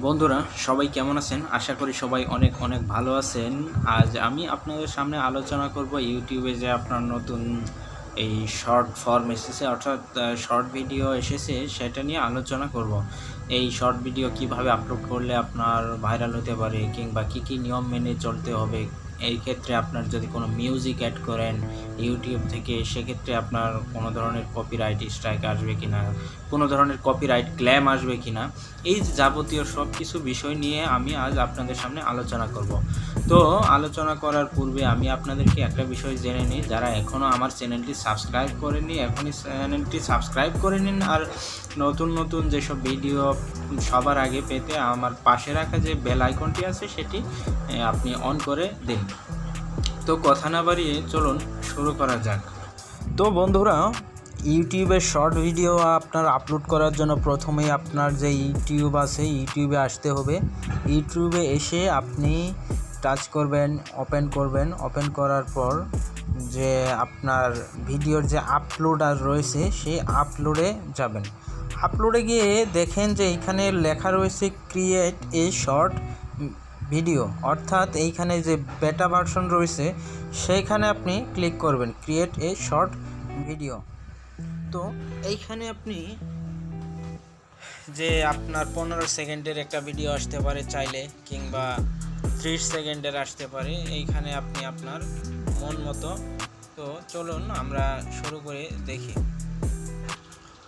বন্ধুরা সবাই কেমন আছেন? আশা করি সবাই অনেক অনেক ভালো আছেন। আজ আমি আপনাদের সামনে আলোচনা করব ইউটিউবে যে আপনার নতুন এই শর্ট ফর্ম এসেছে, অর্থাৎ শর্ট ভিডিও এসেছে, সেটা নিয়ে আলোচনা করব। এই শর্ট ভিডিও কিভাবে আপলোড করলে আপনার ভাইরাল হতে পারে, কিংবা কী নিয়ম মেনে চলতে হবে। এই ক্ষেত্রে আপনার যদি কোনো মিউজিক অ্যাড করেন ইউটিউব থেকে, সেক্ষেত্রে আপনার কোনো ধরনের কপিরাইট স্ট্রাইক আসবে কিনা, কোনো ধরনের কপিরাইট ক্লেম আসবে কিনা, এই যাবতীয় সব কিছু বিষয় নিয়ে আমি আজ আপনাদের সামনে আলোচনা করব। তো আলোচনা করার পূর্বে আমি আপনাদেরকে একটা বিষয় জেনে নিই, যারা এখনও আমার চ্যানেলটি সাবস্ক্রাইব করেননি এখনই চ্যানেলটি সাবস্ক্রাইব করে নিন। আর নতুন নতুন যেসব ভিডিও সবার আগে পেতে আমার পাশে রাখা যে বেল আইকনটি আছে সেটি আপনি অন করে দিন। তো কথা না বাড়িয়ে চলুন শুরু করা যাক। তো বন্ধুরা, ইউটিউবে শর্ট ভিডিও আপনার আপলোড করার জন্য প্রথমেই আপনার যে ইউটিউব আছে ইউটিউবে আসতে হবে। ইউটিউবে এসে আপনি টাচ করবেন, ওপেন করার পর যে আপনার ভিডিওর যে আপলোড আর রয়েছে সেই আপলোডে যাবেন। আপলোডে গিয়ে দেখেন যে এইখানে লেখা রয়েছে ক্রিয়েট এ শর্ট ভিডিও, অর্থাৎ এইখানে যে বেটা ভার্সন রয়েছে সেইখানে আপনি ক্লিক করবেন, ক্রিয়েট এ শর্ট ভিডিও। তো এইখানে আপনি যে আপনার 15 সেকেন্ডের একটা ভিডিও আসতে পারে চাইলে, কিংবা 30 সেকেন্ডের আসতে পারে, এইখানে আপনি আপনার মন মতো। তো চলুন আমরা শুরু করে দেখি।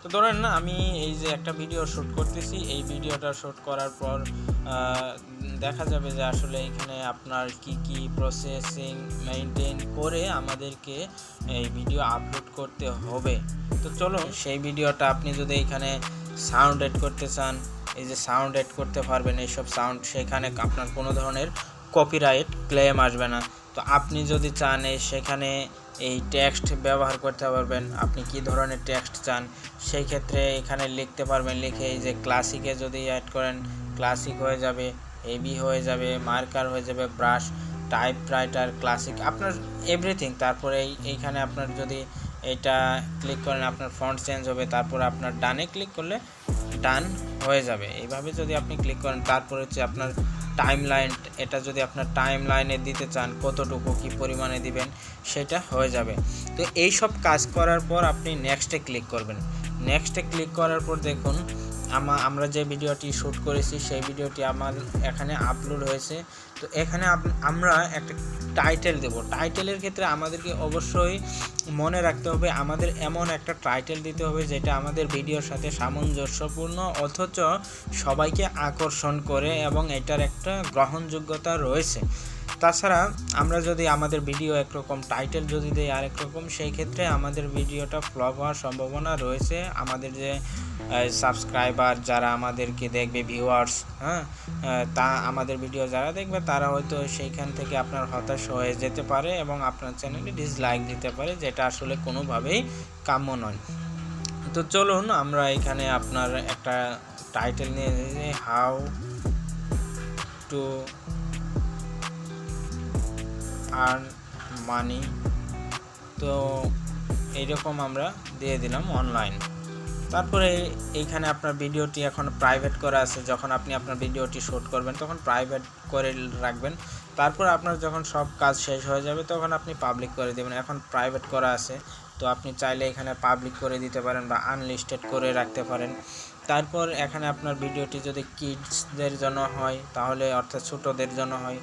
তো ধরেন আমি এই যে একটা ভিডিও শ্যুট করতেছি, এই ভিডিওটা শ্যুট করার পর দেখা যাবে যে আসলে এখানে আপনার কি প্রসেসিং মেইনটেইন করে আমাদেরকে এই ভিডিও আপলোড করতে হবে। তো চলুন সেই ভিডিওটা আপনি যদি এখানে সাউন্ড এড করতে চান, এই যে সাউন্ড এড করতে পারবেন, এইসব সাউন্ড, সেখানে আপনার কোনো ধরনের কপিরাইট ক্লেম আসবে না। তো আপনি যদি চান সেখানে এই টেক্সট ব্যবহার করতে পারবেন, আপনি কি ধরনের টেক্সট চান সেই ক্ষেত্রে এখানে লিখতে পারবেন। লিখে এই যে ক্লাসিকে যদি অ্যাড করেন, ক্লাসিক হয়ে যাবে, হেভি হয়ে যাবে, মার্কার হয়ে যাবে, ব্রাশ, টাইপরাইটার, ক্লাসিক, আপনার এভরিথিং। তারপরে এইখানে আপনার যদি এটা ক্লিক করেন আপনার ফন্ট চেঞ্জ হবে, তারপর আপনার ডানে ক্লিক করলে ডান হয়ে যাবে। এইভাবে যদি আপনি ক্লিক করেন, তারপর হচ্ছে আপনার টাইম লাইন, এটা যদি আপনার টাইম লাইনে দিতে চান কতটুকু কী পরিমাণে দিবেন সেটা হয়ে যাবে। তো এই সব কাজ করার পর আপনি নেক্সটে ক্লিক করবেন। নেক্সটে ক্লিক করার পর দেখুন আমরা যে ভিডিওটি শ্যুট করেছি সেই ভিডিওটি আমার এখানে আপলোড হয়েছে। তো এখানে আমরা একটা টাইটেল দেব। টাইটেলের ক্ষেত্রে আমাদেরকে অবশ্যই মনে রাখতে হবে, আমাদের এমন একটা টাইটেল দিতে হবে যেটা আমাদের ভিডিওর সাথে সামঞ্জস্যপূর্ণ, অথচ সবাইকে আকর্ষণ করে এবং এটার একটা গ্রহণযোগ্যতা রয়েছে। তাছাড়া আমরা যদি আমাদের ভিডিও একরকম, টাইটেল যদি দেই আরেক রকম, সেই ক্ষেত্রে আমাদের ভিডিওটা ফ্লপ হওয়ার সম্ভাবনা রয়েছে। আমাদের যে সাবস্ক্রাইবার যারা আমাদেরকে দেখবে, ভিউয়ার্স, তা আমাদের ভিডিও যারা দেখবে তারা হয়তো সেইখান থেকে আপনার হতাশ হয়ে যেতে পারে এবং আপনার চ্যানেলে ডিসলাইক দিতে পারে, যেটা আসলে কোনোভাবেই কাম্য নয়। তো চলুন আমরা এখানে আপনার একটা টাইটেল নিয়ে, হাউ টু আর্ন মানি, তো এইরকম আমরা দিয়ে দিলাম অনলাইন। তারপরে এইখানে আপনার ভিডিওটি এখন প্রাইভেট করা আছে, যখন আপনি আপনার ভিডিওটি শ্যুট করবেন তখন প্রাইভেট করে রাখবেন। তারপর আপনার যখন সব কাজ শেষ হয়ে যাবে তখন আপনি পাবলিক করে দেবেন। এখন প্রাইভেট করা আছে, তো আপনি চাইলে এখানে পাবলিক করে দিতে পারেন বা আনলিস্টেড করে রাখতে পারেন। তারপর এখানে আপনার ভিডিওটি যদি কিডসদের জন্য হয় তাহলে, অর্থাৎ ছোটোদের জন্য হয়,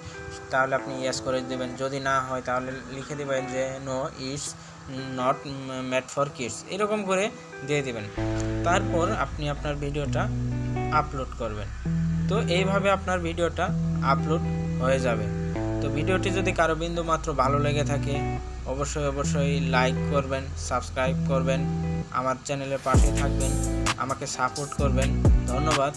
তাহলে আপনি ইয়েস করে দেবেন। যদি না হয় তাহলে লিখে দেবেন যে no, it's not made for kids, এরকম করে দিয়ে দেবেন। তারপর আপনি আপনার ভিডিওটা আপলোড করবেন। তো এইভাবে আপনার ভিডিওটা আপলোড হয়ে যাবে। তো ভিডিওটি যদি কারো বিন্দু মাত্র ভালো লেগে থাকে অবশ্যই লাইক করবেন, সাবস্ক্রাইব করবেন, আমার চ্যানেলের পাশে থাকবেন, আমাকে সাপোর্ট করবেন। ধন্যবাদ।